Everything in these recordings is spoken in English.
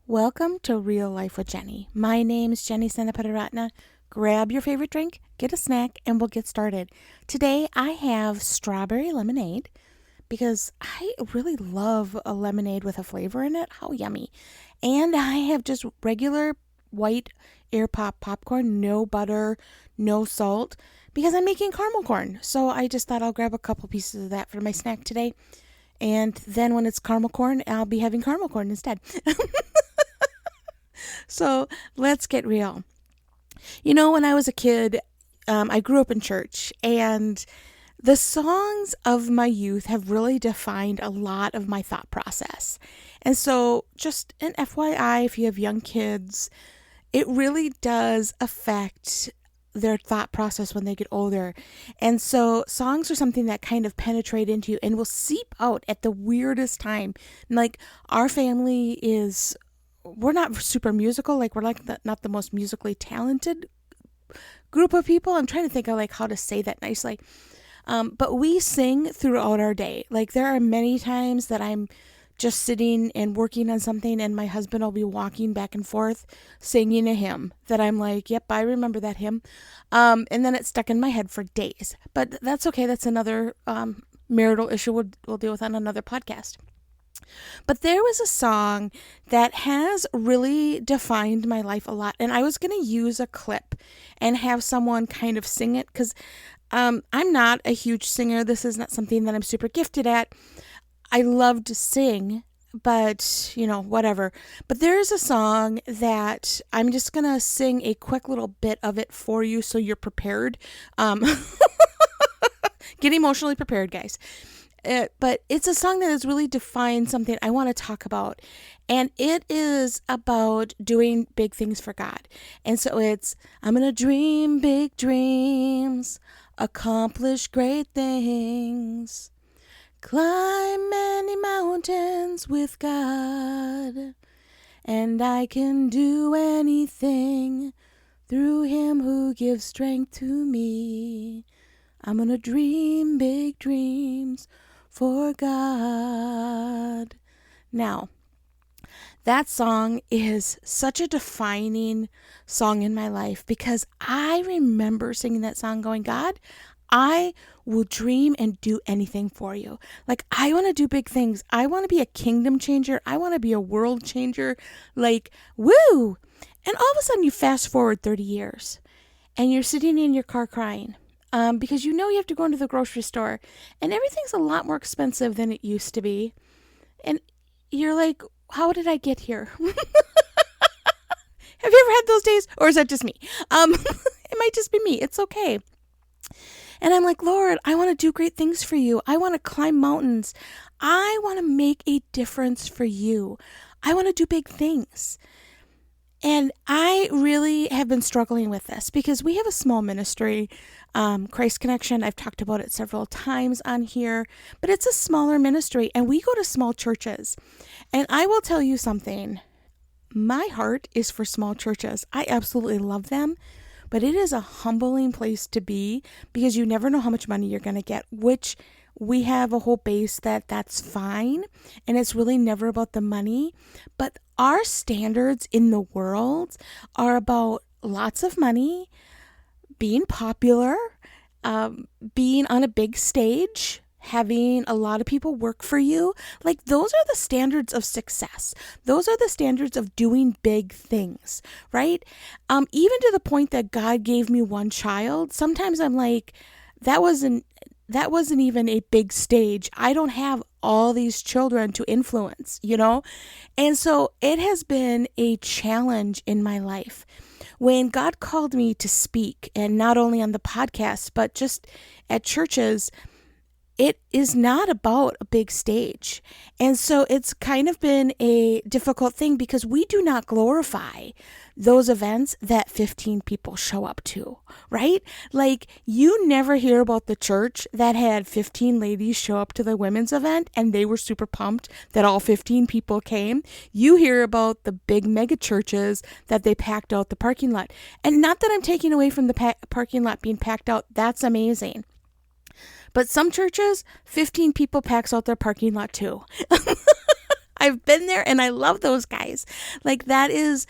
Welcome to Real Life with Jenny. My name is Jenny Senaparatna. Grab your favorite drink, get a snack, and we'll get started. Today I have strawberry lemonade because I really love a lemonade with a flavor in it. How yummy. And I have just regular white air pop popcorn, no butter, no salt, because I'm making caramel corn. So I just thought I'll grab a couple pieces of that for my snack today. And then when it's caramel corn, I'll be having caramel corn instead. So let's get real. You know, when I was a kid, I grew up in church, and the songs of my youth have really defined a lot of my thought process. And so, just an FYI, if you have young kids, it really does affect their thought process when they get older. And so songs are something that kind of penetrate into you and will seep out at the weirdest time. Like our family is, we're not super musical. Like we're like not the most musically talented group of people. I'm trying to think of like how to say that nicely. But we sing throughout our day. Like there are many times that I'm just sitting and working on something and my husband will be walking back and forth singing a hymn that I'm like, yep, I remember that hymn. And then it's stuck in my head for days. But that's okay. That's another marital issue we'll deal with on another podcast. But there was a song that has really defined my life a lot. And I was going to use a clip and have someone kind of sing it because I'm not a huge singer. This is not something that I'm super gifted at. I love to sing, but, whatever. But there's a song that I'm just going to sing a quick little bit of it for you so you're prepared. Get emotionally prepared, guys. But it's a song that has really defined something I want to talk about. And it is about doing big things for God. And so it's, I'm going to dream big dreams, accomplish great things, climb many mountains with God, and I can do anything through Him who gives strength to me. I'm going to dream big dreams for God. Now, that song is such a defining song in my life because I remember singing that song going, God, I will dream and do anything for you. Like, I want to do big things. I want to be a kingdom changer. I want to be a world changer. Like, woo! And all of a sudden you fast forward 30 years and you're sitting in your car crying. Because you have to go into the grocery store and everything's a lot more expensive than it used to be. And you're like, how did I get here? Have you ever had those days? Or is that just me? It might just be me. It's okay. And I'm like, Lord, I want to do great things for you. I want to climb mountains. I want to make a difference for you. I want to do big things. And I really have been struggling with this because we have a small ministry, Christ Connection. I've talked about it several times on here, but it's a smaller ministry and we go to small churches. And I will tell you something. My heart is for small churches. I absolutely love them, but it is a humbling place to be because you never know how much money you're going to get, which we have a whole base that's fine. And it's really never about the money, but our standards in the world are about lots of money, being popular, being on a big stage, having a lot of people work for you. Like those are the standards of success. Those are the standards of doing big things, right? Even to the point that God gave me one child. Sometimes I'm like, that wasn't even a big stage. I don't have all these children to influence, And so it has been a challenge in my life. When God called me to speak, and not only on the podcast, but just at churches, it is not about a big stage. And so it's kind of been a difficult thing because we do not glorify those events that 15 people show up to, right? Like you never hear about the church that had 15 ladies show up to the women's event and they were super pumped that all 15 people came. You hear about the big mega churches that they packed out the parking lot. And not that I'm taking away from the parking lot being packed out. That's amazing. But some churches, 15 people packs out their parking lot too. I've been there and I love those guys. Like that is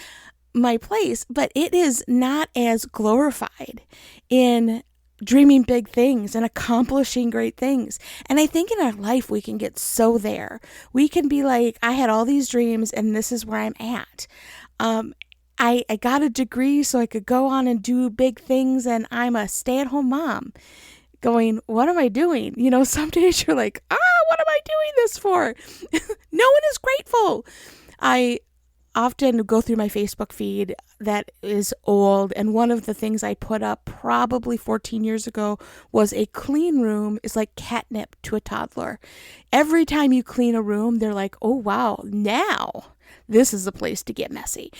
my place, but it is not as glorified in dreaming big things and accomplishing great things. And I think in our life, we can get so there. We can be like, I had all these dreams and this is where I'm at. I got a degree so I could go on and do big things, and I'm a stay-at-home mom going, what am I doing? Some days you're like, what am I doing this for? No one is grateful. I often go through my Facebook feed that is old, and one of the things I put up probably 14 years ago was a clean room is like catnip to a toddler. Every time you clean a room, they're like, oh wow, now this is a place to get messy.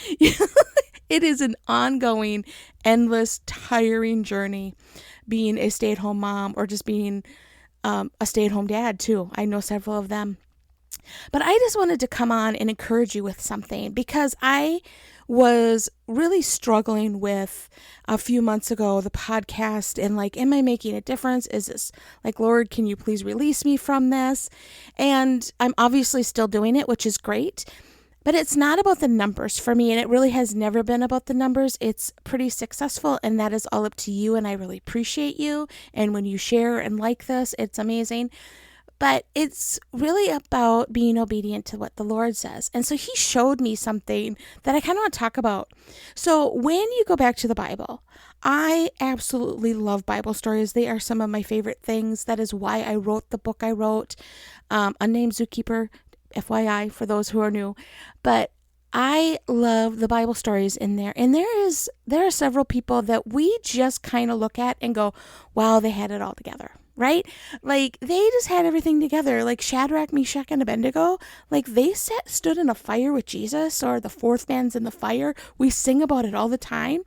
It is an ongoing, endless, tiring journey being a stay-at-home mom, or just being a stay-at-home dad too. I know several of them. But I just wanted to come on and encourage you with something, because I was really struggling with a few months ago the podcast and like, am I making a difference? Is this like, Lord, can you please release me from this? And I'm obviously still doing it, which is great. But it's not about the numbers for me, and it really has never been about the numbers. It's pretty successful, and that is all up to you, and I really appreciate you. And when you share and like this, it's amazing. But it's really about being obedient to what the Lord says. And so he showed me something that I kind of want to talk about. So when you go back to the Bible, I absolutely love Bible stories. They are some of my favorite things. That is why I wrote the book I wrote, Unnamed Zookeeper, FYI, for those who are new. But I love the Bible stories in there. And there are several people that we just kind of look at and go, wow, they had it all together, right? Like they just had everything together. Like Shadrach, Meshach, and Abednego, like they stood in a fire with Jesus, or the fourth man's in the fire. We sing about it all the time.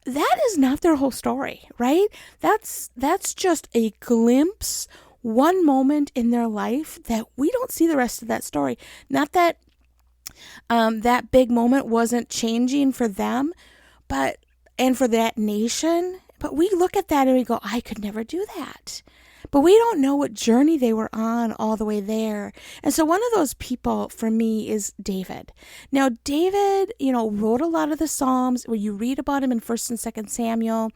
That is not their whole story, right? That's just a glimpse, one moment in their life that we don't see the rest of that story. Not that that big moment wasn't changing for them, and for that nation, but we look at that and we go, I could never do that. But we don't know what journey they were on all the way there. And so one of those people for me is David. Now, David, wrote a lot of the Psalms. Where you read about him in 1st and 2nd Samuel.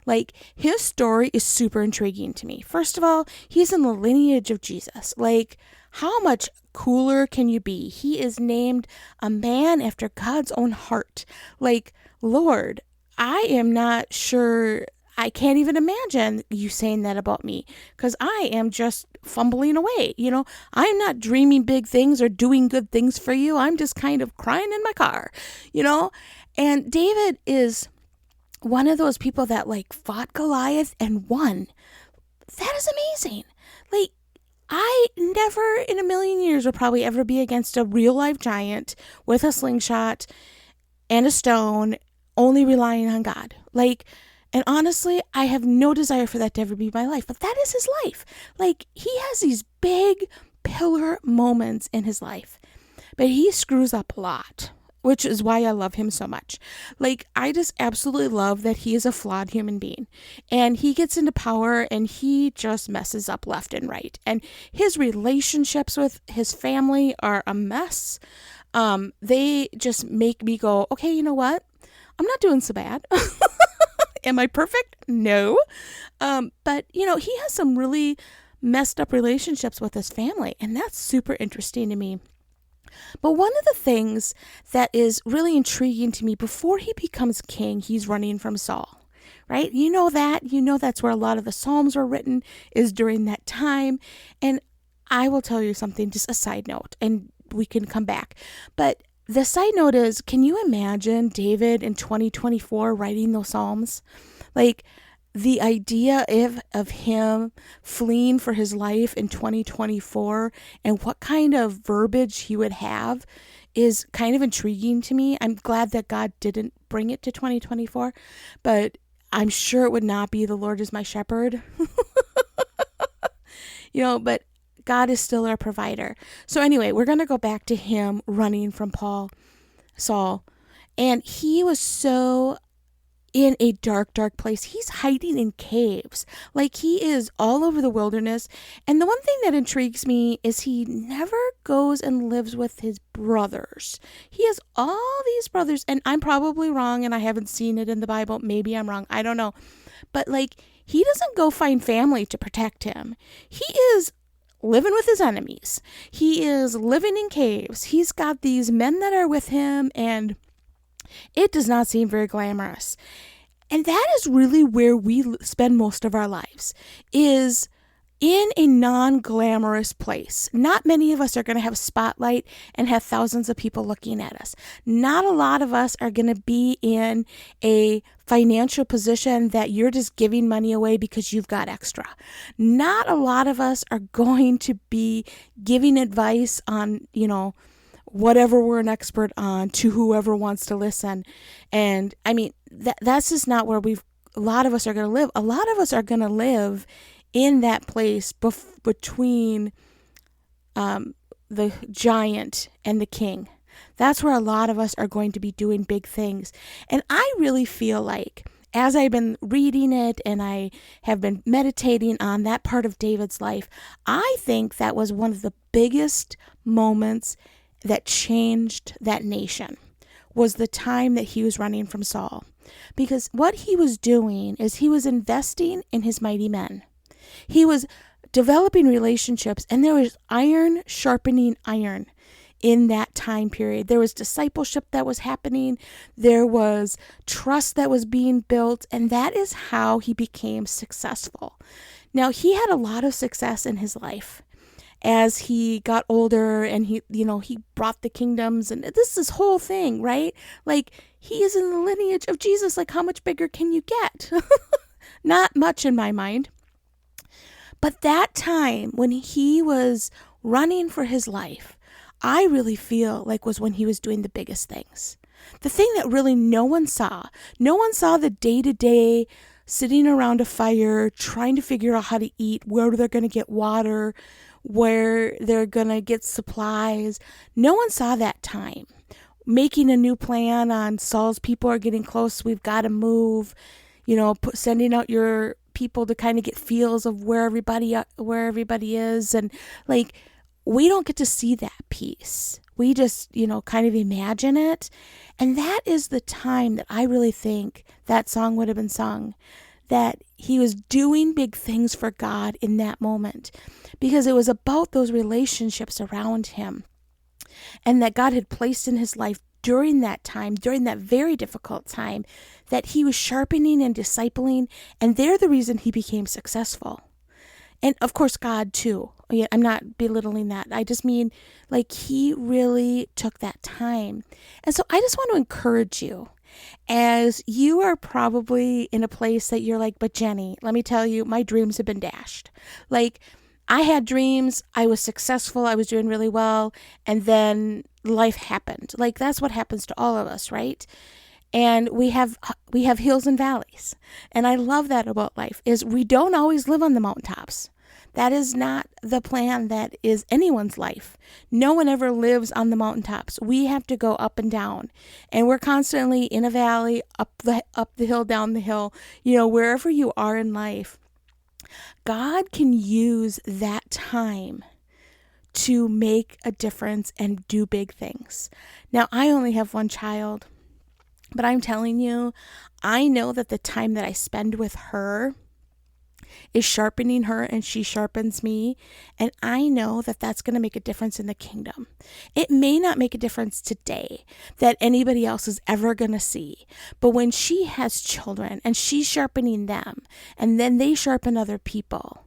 Like, his story is super intriguing to me. First of all, he's in the lineage of Jesus. Like, how much cooler can you be? He is named a man after God's own heart. Like, Lord, I am not sure. I can't even imagine you saying that about me, because I am just fumbling away. I'm not dreaming big things or doing good things for you. I'm just kind of crying in my car, And David is one of those people that like fought Goliath and won. That is amazing. Like, I never in a million years will probably ever be against a real life giant with a slingshot and a stone, only relying on God. Like, and honestly, I have no desire for that to ever be my life, but that is his life. Like, he has these big pillar moments in his life, but he screws up a lot, which is why I love him so much. Like, I just absolutely love that he is a flawed human being, and he gets into power and he just messes up left and right. And his relationships with his family are a mess. They just make me go, okay, you know what? I'm not doing so bad. Am I perfect? No. But, he has some really messed up relationships with his family, and that's super interesting to me. But one of the things that is really intriguing to me, before he becomes king, he's running from Saul, right? That's where a lot of the Psalms were written, is during that time. And I will tell you something, just a side note, and we can come back. But the side note is, can you imagine David in 2024 writing those Psalms? Like, the idea of him fleeing for his life in 2024 and what kind of verbiage he would have is kind of intriguing to me. I'm glad that God didn't bring it to 2024, but I'm sure it would not be the Lord is my shepherd. But God is still our provider. So anyway, we're going to go back to him running from Saul. And he was so in a dark, dark place. He's hiding in caves. Like, he is all over the wilderness. And the one thing that intrigues me is he never goes and lives with his brothers. He has all these brothers, and I'm probably wrong, and I haven't seen it in the Bible. Maybe I'm wrong. I don't know. But, like, he doesn't go find family to protect him. He is living with his enemies. He is living in caves. He's got these men that are with him, and it does not seem very glamorous. And that is really where we spend most of our lives, is in a non-glamorous place. Not many of us are going to have a spotlight and have thousands of people looking at us. Not a lot of us are going to be in a financial position that you're just giving money away because you've got extra. Not a lot of us are going to be giving advice on, whatever we're an expert on to whoever wants to listen. And I mean, that's just not where a lot of us are going to live. A lot of us are going to live in that place between the giant and the king. That's where a lot of us are going to be doing big things. And I really feel like, as I've been reading it and I have been meditating on that part of David's life, I think that was one of the biggest moments that changed that nation, was the time that he was running from Saul. Because what he was doing is he was investing in his mighty men. He was developing relationships, and there was iron sharpening iron in that time period. There was discipleship that was happening. There was trust that was being built, and that is how he became successful. Now, he had a lot of success in his life as he got older, and he brought the kingdoms, and this whole thing, right? Like, he is in the lineage of Jesus. Like, how much bigger can you get? Not much in my mind. But that time when he was running for his life, I really feel like was when he was doing the biggest things. The thing that really no one saw the day-to-day sitting around a fire, trying to figure out how to eat, where they're going to get water, where they're going to get supplies. No one saw that time. Making a new plan on Saul's people are getting close, we've got to move, sending out your people to kind of get feels of where everybody is. And like, we don't get to see that piece. We just, kind of imagine it. And that is the time that I really think that song would have been sung, that he was doing big things for God in that moment, because it was about those relationships around him, and that God had placed in his life during that time, during that very difficult time, that he was sharpening and discipling, and they're the reason he became successful. And of course, God too. I'm not belittling that. I just mean, like, he really took that time. And so I just want to encourage you, as you are probably in a place that you're like, but Jenny, let me tell you, my dreams have been dashed. Like, I had dreams, I was successful, I was doing really well, and then life happened. Like, that's what happens to all of us, right? And we have hills and valleys. And I love that about life, is we don't always live on the mountaintops. That is not the plan that is anyone's life. No one ever lives on the mountaintops. We have to go up and down. And we're constantly in a valley, up the hill, down the hill, wherever you are in life. God can use that time to make a difference and do big things. Now, I only have one child, but I'm telling you, I know that the time that I spend with her is sharpening her, and she sharpens me. And I know that that's going to make a difference in the kingdom. It may not make a difference today that anybody else is ever going to see. But when she has children and she's sharpening them, and then they sharpen other people,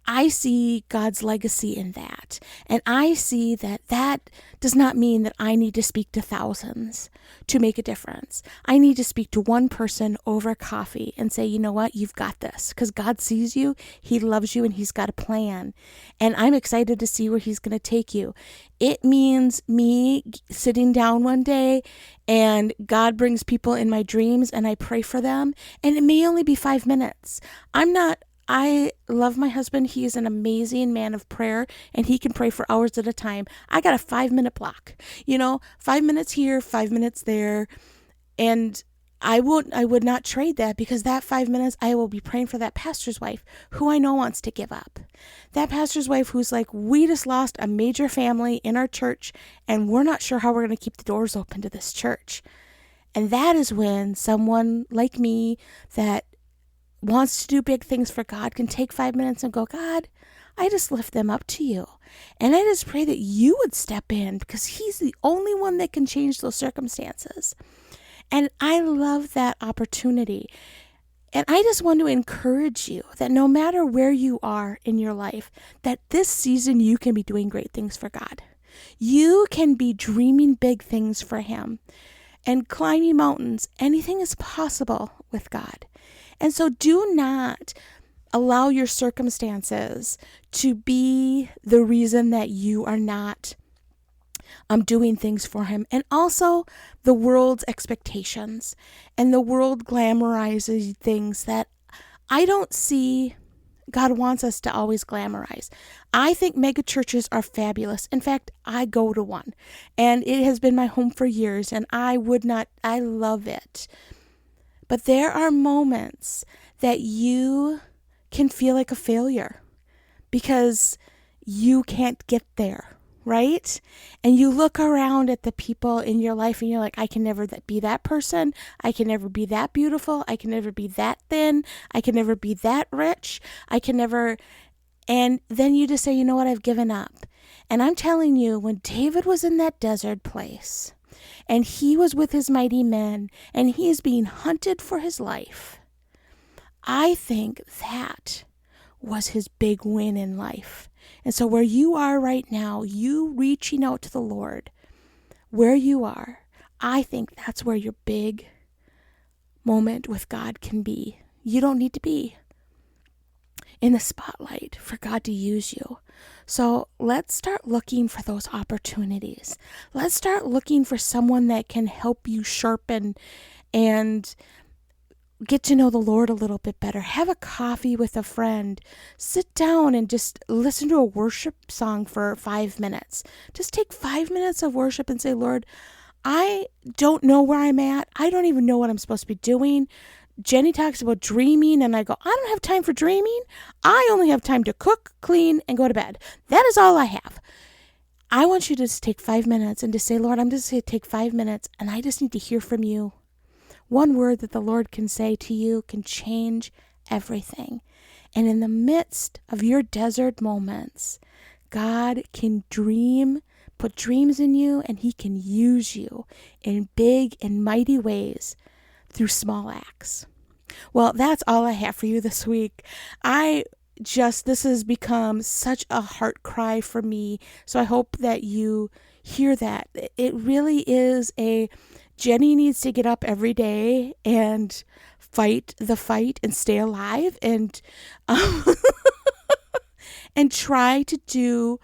I see God's legacy in that. And I see that that does not mean that I need to speak to thousands to make a difference. I need to speak to one person over coffee and say, you know what, you've got this. Because God sees you, he loves you, and he's got a plan. And I'm excited to see where he's going to take you. It means me sitting down one day and God brings people in my dreams and I pray for them. And it may only be 5 minutes. I love my husband. He is an amazing man of prayer, and he can pray for hours at a time. I got a 5-minute block, 5 minutes here, 5 minutes there. And I would not trade that, because that 5 minutes I will be praying for that pastor's wife who I know wants to give up. That pastor's wife who's like, we just lost a major family in our church and we're not sure how we're going to keep the doors open to this church. And that is when someone like me that wants to do big things for God can take 5 minutes and go, God, I just lift them up to you. And I just pray that you would step in, because he's the only one that can change those circumstances. And I love that opportunity. And I just want to encourage you that no matter where you are in your life, that this season you can be doing great things for God. You can be dreaming big things for him and climbing mountains. Anything is possible with God. And so do not allow your circumstances to be the reason that you are not doing things for him. And also the world's expectations, and the world glamorizes things that I don't see God wants us to always glamorize. I think mega churches are fabulous. In fact, I go to one and it has been my home for years, and I love it. But there are moments that you can feel like a failure because you can't get there, right? And you look around at the people in your life and you're like, I can never be that person. I can never be that beautiful. I can never be that thin. I can never be that rich. I can never. And then you just say, you know what? I've given up. And I'm telling you, when David was in that desert place and he was with his mighty men and he is being hunted for his life, I think that was his big win in life. And so where you are right now, you reaching out to the Lord, where you are, I think that's where your big moment with God can be. You don't need to be in the spotlight for God to use you. So let's start looking for those opportunities. Let's start looking for someone that can help you sharpen and get to know the Lord a little bit better. Have a coffee with a friend. Sit down and just listen to a worship song for 5 minutes. Just take 5 minutes of worship and say, Lord, I don't know where I'm at. I don't even know what I'm supposed to be doing. Jenny talks about dreaming, and I go, I don't have time for dreaming. I only have time to cook, clean, and go to bed. That is all I have. I want you to just take 5 minutes and just say, Lord, I'm just going to take 5 minutes, and I just need to hear from you. One word that the Lord can say to you can change everything. And in the midst of your desert moments, God can put dreams in you, and he can use you in big and mighty ways through small acts. Well, that's all I have for you this week. This has become such a heart cry for me. So I hope that you hear that. It really is Jenny needs to get up every day and fight the fight and stay alive and and try to do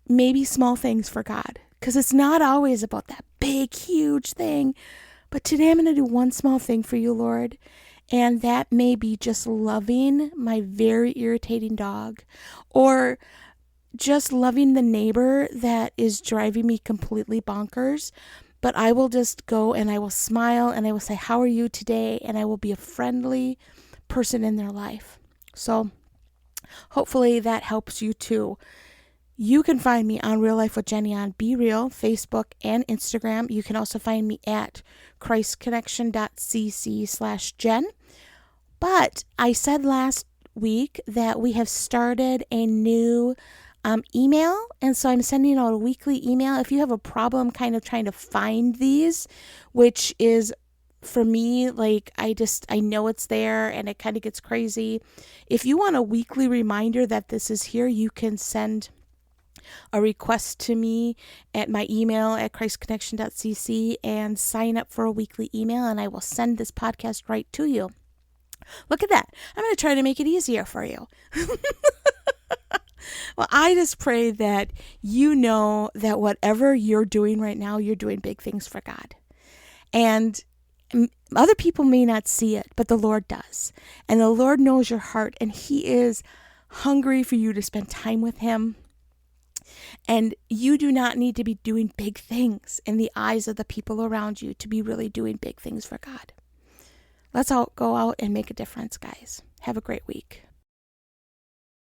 maybe small things for God, because it's not always about that big, huge thing. But today I'm going to do one small thing for you, Lord, and that may be just loving my very irritating dog, or just loving the neighbor that is driving me completely bonkers. But I will just go and I will smile and I will say, how are you today? And I will be a friendly person in their life. So hopefully that helps you too. You can find me on Real Life with Jenny on Be Real, Facebook, and Instagram. You can also find me at christconnection.cc/Jen. But I said last week that we have started a new email, and so I'm sending out a weekly email. If you have a problem kind of trying to find these, which is for me, like I know it's there and it kind of gets crazy. If you want a weekly reminder that this is here, you can send a request to me at my email at christconnection.cc and sign up for a weekly email, and I will send this podcast right to you. Look at that. I'm going to try to make it easier for you. Well, I just pray that you know that whatever you're doing right now, you're doing big things for God. And other people may not see it, but the Lord does. And the Lord knows your heart, and he is hungry for you to spend time with him. And you do not need to be doing big things in the eyes of the people around you to be really doing big things for God. Let's all go out and make a difference, guys. Have a great week.